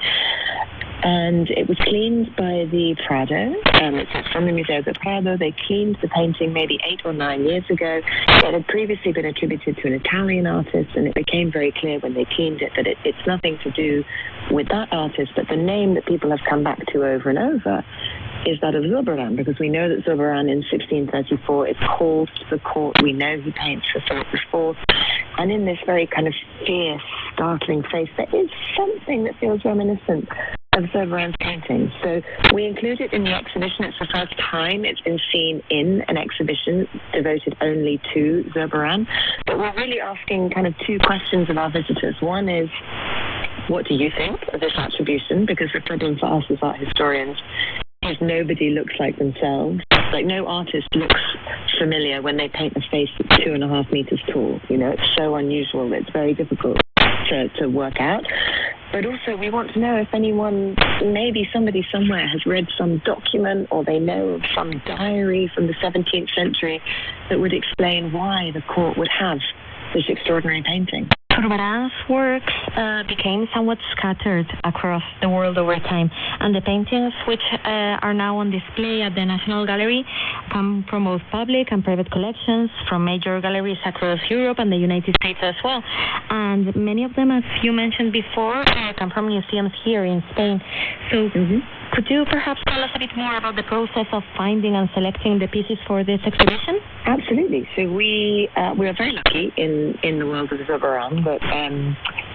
And it was cleaned by the Prado. It's from the Museo del Prado. They cleaned the painting maybe 8 or 9 years ago. It had previously been attributed to an Italian artist, and it became very clear when they cleaned it that it's nothing to do with that artist, but the name that people have come back to over and over is that of Zurbarán, because we know that Zurbarán in 1634 is called to the court. We know he paints for Philip IV. And in this very kind of fierce, startling face, there is something that feels reminiscent of Zurbarán's painting. So we include it in the exhibition. It's the first time it's been seen in an exhibition devoted only to Zurbarán. But we're really asking kind of 2 questions of our visitors. One is, what do you think of this attribution? Because the problem for us as art historians is nobody looks like themselves. Like, no artist looks familiar when they paint a face that's 2.5 meters tall. You know, it's so unusual that it's very difficult to work out. But also we want to know if anyone, maybe somebody somewhere has read some document or they know of some diary from the 17th century that would explain why the court would have this extraordinary painting. Zurbarán's works became somewhat scattered across the world over time, and the paintings which are now on display at the National Gallery come from both public and private collections, from major galleries across Europe and the United States as well. And many of them, as you mentioned before, come from museums here in Spain. So could you perhaps tell us a bit more about the process of finding and selecting the pieces for this exhibition? Absolutely. So we are very lucky in the world of Zurbarán, but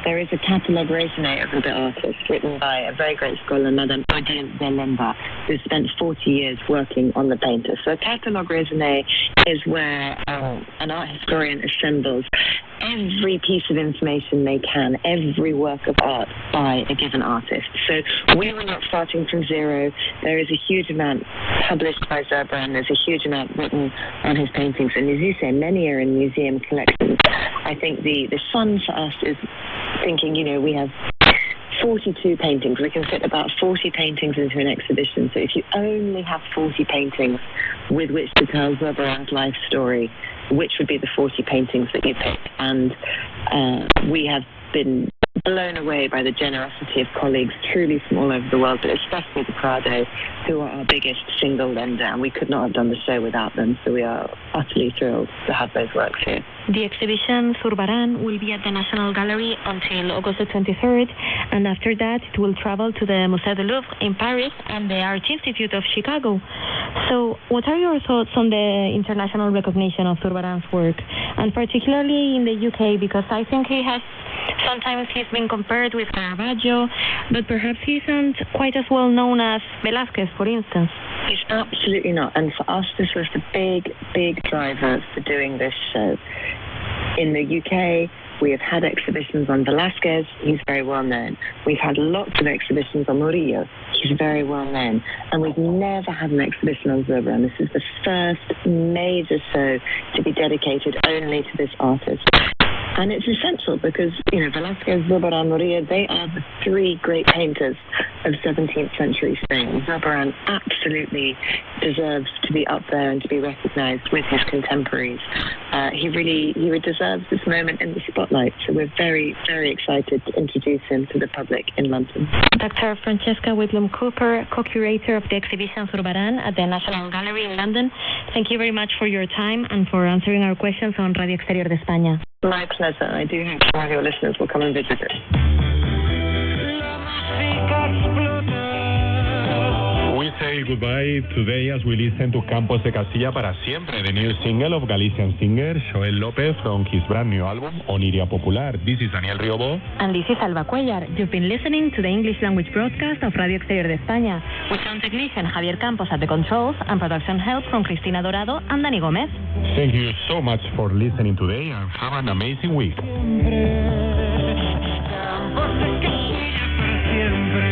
there is a catalogue raisonné of the artist written by a very great scholar, Madame Odile Zelemba, who spent 40 years working on the painter. So a catalogue raisonné is where an art historian assembles every piece of information they can, every work of art by a given artist. So we were not starting from zero. There is a huge amount published by Zurbarán. There's a huge amount written on his paintings. And as you say, many are in museum collections. I think the fun for us is thinking, you know, we have 42 paintings. We can fit about 40 paintings into an exhibition. So if you only have 40 paintings with which to tell Zurbarán's life story, which would be the 40 paintings that you pick? And we have been blown away by the generosity of colleagues truly from all over the world, but especially the Prado, who are our biggest single lender, and we could not have done the show without them, so we are utterly thrilled to have those works here. The exhibition Zurbarán will be at the National Gallery until August the 23rd, and after that it will travel to the Musée du Louvre in Paris and the Art Institute of Chicago. So what are your thoughts on the international recognition of Zurbarán's work, and particularly in the UK, because I think sometimes he's been compared with Caravaggio, but perhaps he isn't quite as well known as Velázquez, for instance. He's absolutely not, and for us this was the big driver for doing this show. In the UK, we have had exhibitions on Velázquez. He's very well known. We've had lots of exhibitions on Murillo. He's very well known. And we've never had an exhibition on Zurbarán. This is the first major show to be dedicated only to this artist. And it's essential because, you know, Velázquez, Zurbarán, Murillo, they are the 3 great painters of 17th century Spain. Zurbarán absolutely deserves to be up there and to be recognized with his contemporaries. He really deserves this moment in the spotlight. So we're very, very excited to introduce him to the public in London. Dr. Francesca Whitlam Cooper, co-curator of the exhibition Zurbarán at the National Gallery in London, thank you very much for your time and for answering our questions on Radio Exterior de España. My pleasure. I do hope some of your listeners will come and visit it. We say goodbye today as we listen to Campos de Castilla para Siempre, the new single of Galician singer Joel López from his brand new album Oniria Popular. This is Daniel Riobó. And this is Alba Cuellar. You've been listening to the English language broadcast of Radio Exterior de España, with sound technician Javier Campos at the controls and production help from Cristina Dorado and Dani Gómez. Thank you so much for listening today and have an amazing week. Campos de Castilla para siempre.